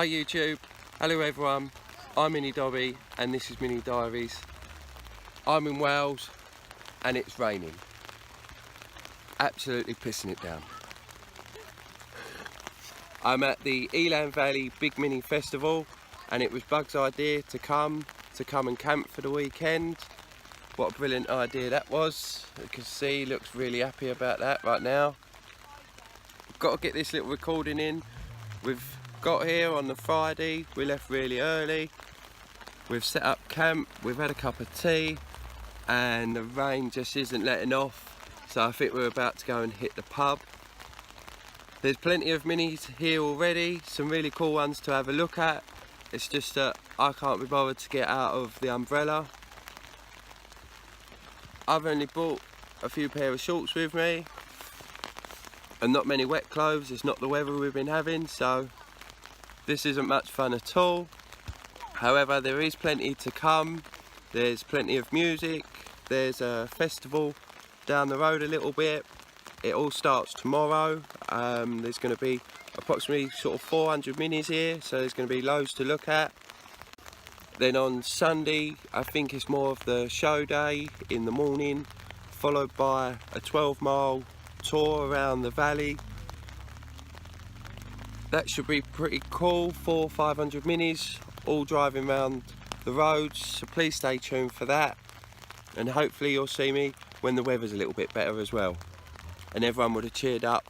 Hi YouTube, hello everyone, I'm Mini Dobby and this is Mini Diaries. I'm in Wales and it's raining, absolutely pissing it down. I'm at the Elan Valley Big Mini Festival and it was Bug's idea to come and camp for the weekend. What a brilliant idea that was. You can see he looks really happy about that right now. Got to get this little recording in. We've got here on the Friday, we left really early. We've set up camp, we've had a cup of tea and the rain just isn't letting off. So I think we're about to go and hit the pub. There's plenty of minis here already, some really cool ones to have a look at. It's just that I can't be bothered to get out of the umbrella. I've only brought a few pair of shorts with me and not many wet clothes. It's not the weather we've been having, so this isn't much fun at all. However, there is plenty to come. There's plenty of music. There's a festival down the road a little bit. It all starts tomorrow. There's going to be approximately sort of 400 minis here, so there's going to be loads to look at. Then on Sunday, I think it's more of the show day in the morning, followed by a 12-mile tour around the valley. That should be pretty cool, 400 or 500 minis, all driving around the roads, so please stay tuned for that. And hopefully you'll see me when the weather's a little bit better as well. And everyone would have cheered up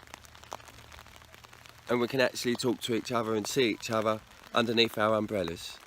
and we can actually talk to each other and see each other underneath our umbrellas.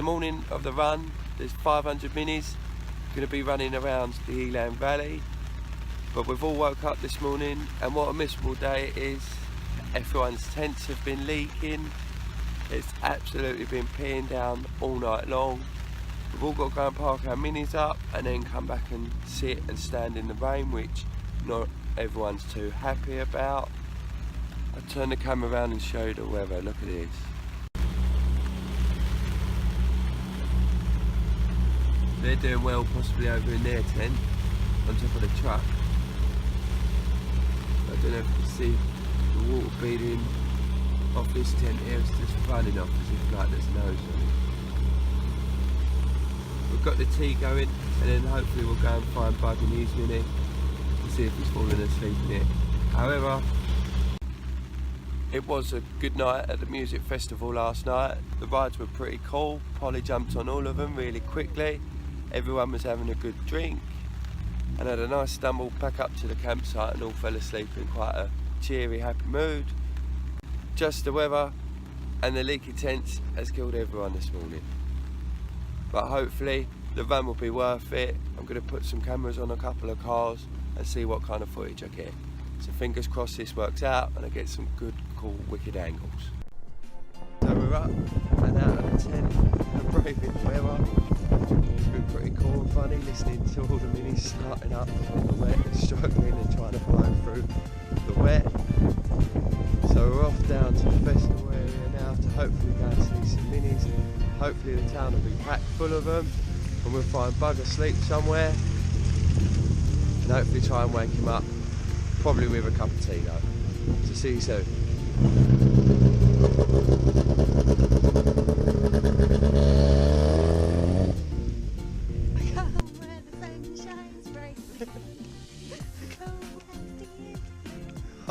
morning of the run, there's 500 minis going to be running around the Elan Valley. But we've all woke up this morning, and what a miserable day it is. Everyone's tents have been leaking. It's absolutely been peeing down all night long. We've all got to go and park our minis up and then come back and sit and stand in the rain, which not everyone's too happy about. I'll turn the camera around and show you the weather. Look at this. They're doing well, possibly over in their tent on top of the truck. I don't know if you can see the water beating off this tent here. It's just running off as if like there's no hose on it. We've got the tea going, and then hopefully we'll go and find Bug in his mini and see if he's fallen asleep in it. However, it was a good night at the music festival last night. The rides were pretty cool. Polly jumped on all of them really quickly. Everyone was having a good drink and had a nice stumble back up to the campsite, and all fell asleep in quite a cheery, happy mood. Just the weather and the leaky tents has killed everyone this morning. But hopefully the run will be worth it. I'm going to put some cameras on a couple of cars and see what kind of footage I get. So fingers crossed this works out and I get some good, cool, wicked angles. So we're up and out of the tent and braving the weather. It's been pretty cool and funny listening to all the minis starting up in the wet and struggling and trying to blow through the wet. So we're off down to the festival area now to hopefully go and see some minis. Hopefully the town will be packed full of them and we'll find Bug asleep somewhere and hopefully try and wake him up, probably with a cup of tea though. So see you soon.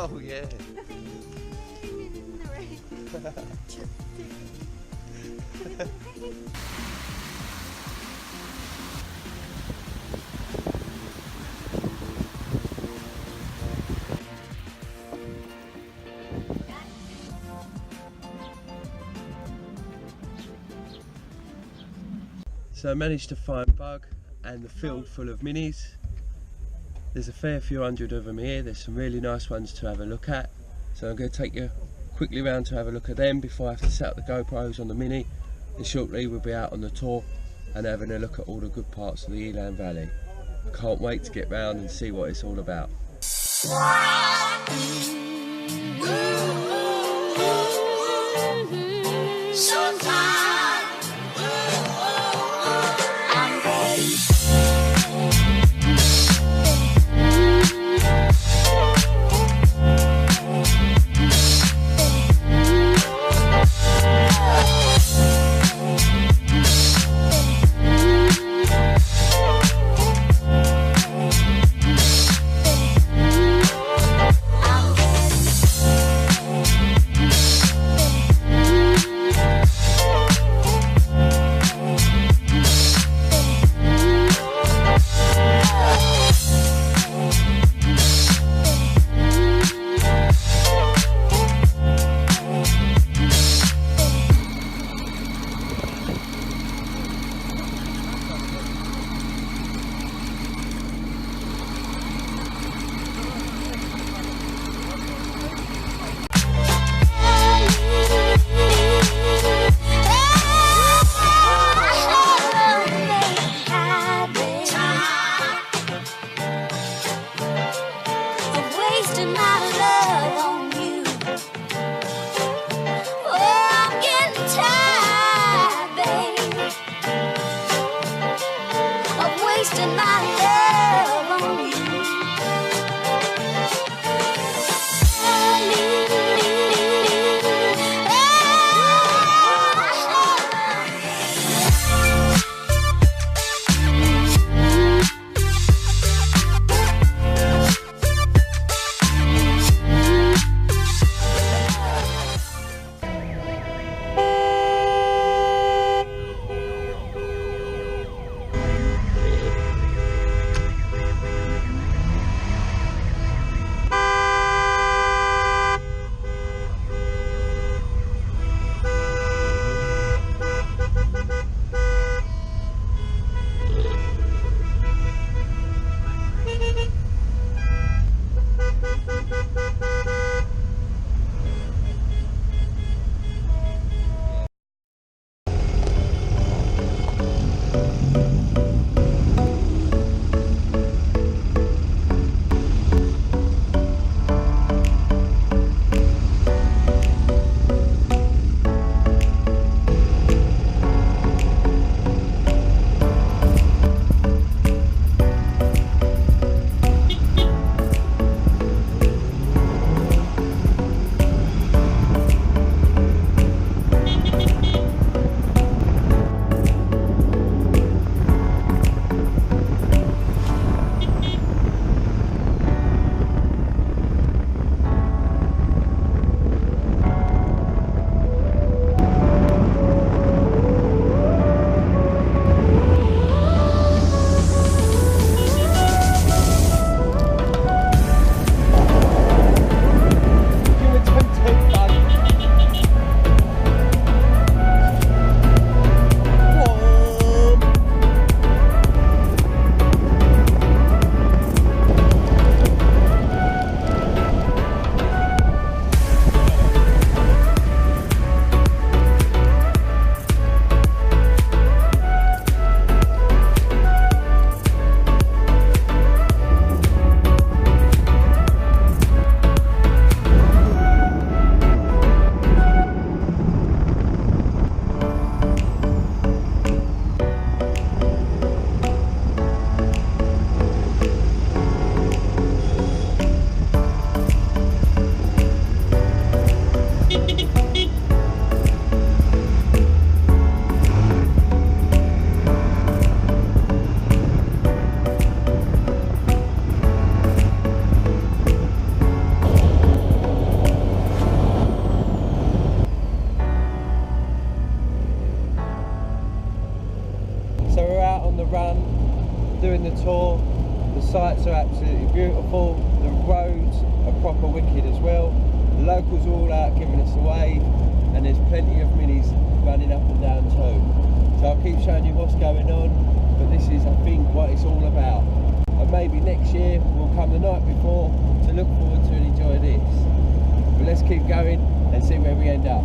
Oh yeah. So I managed to find Bug and the field full of minis. There's a fair few hundred of them here. There's some really nice ones to have a look at. So I'm going to take you quickly round to have a look at them before I have to set up the GoPros on the Mini. And shortly we'll be out on the tour and having a look at all the good parts of the Elan Valley. Can't wait to get round and see what it's all about. nights are absolutely beautiful. The roads are proper wicked as well. The locals are all out giving us a wave, and there's plenty of minis running up and down too. So I'll keep showing you what's going on, but this is, I think, what it's all about. And maybe next year we'll come the night before to look forward to and enjoy this. But let's keep going and see where we end up.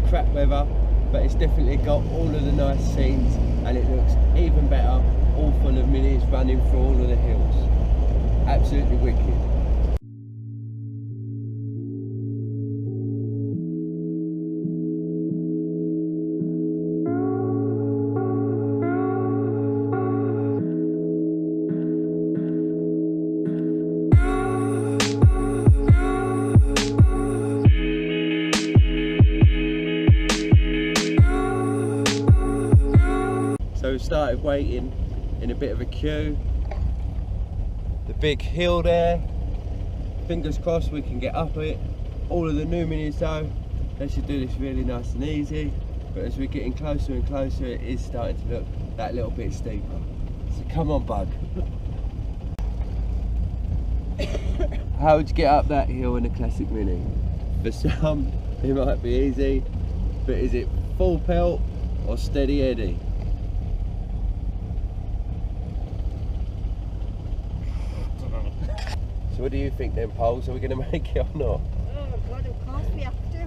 Crap weather, but it's definitely got all of the nice scenes, and it looks even better, all full of minis running through all of the hills. Absolutely wicked. So we started waiting in a bit of a queue. The big hill there. Fingers crossed we can get up it. All of the new minis though, they should do this really nice and easy. But as we're getting closer and closer, it is starting to look that little bit steeper. So come on, bug. How would you get up that hill in a classic mini? For some, it might be easy, but is it full pelt or steady eddy? So what do you think then, Poles? Are we going to make it or not? Oh God, of course we have to.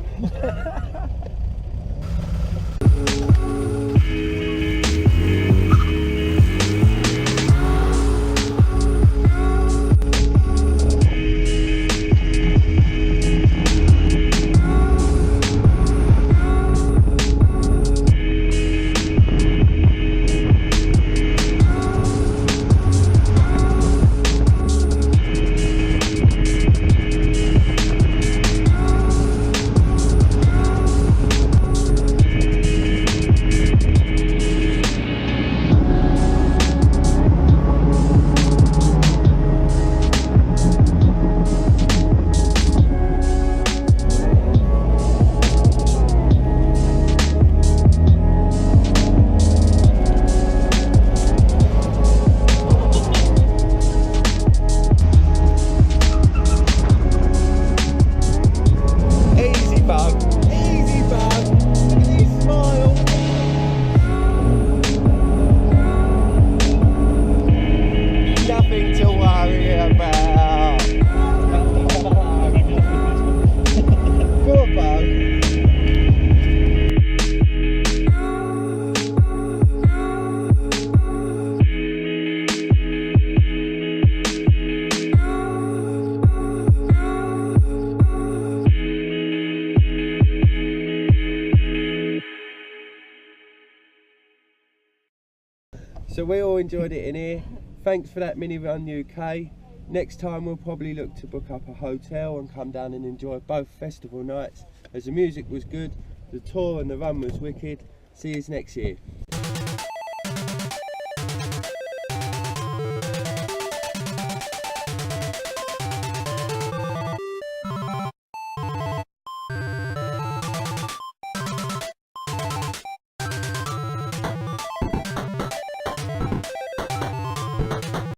So we all enjoyed it in here. Thanks for that Mini Run UK. Next time we'll probably look to book up a hotel and come down and enjoy both festival nights, as the music was good, the tour and the run was wicked. See you next year.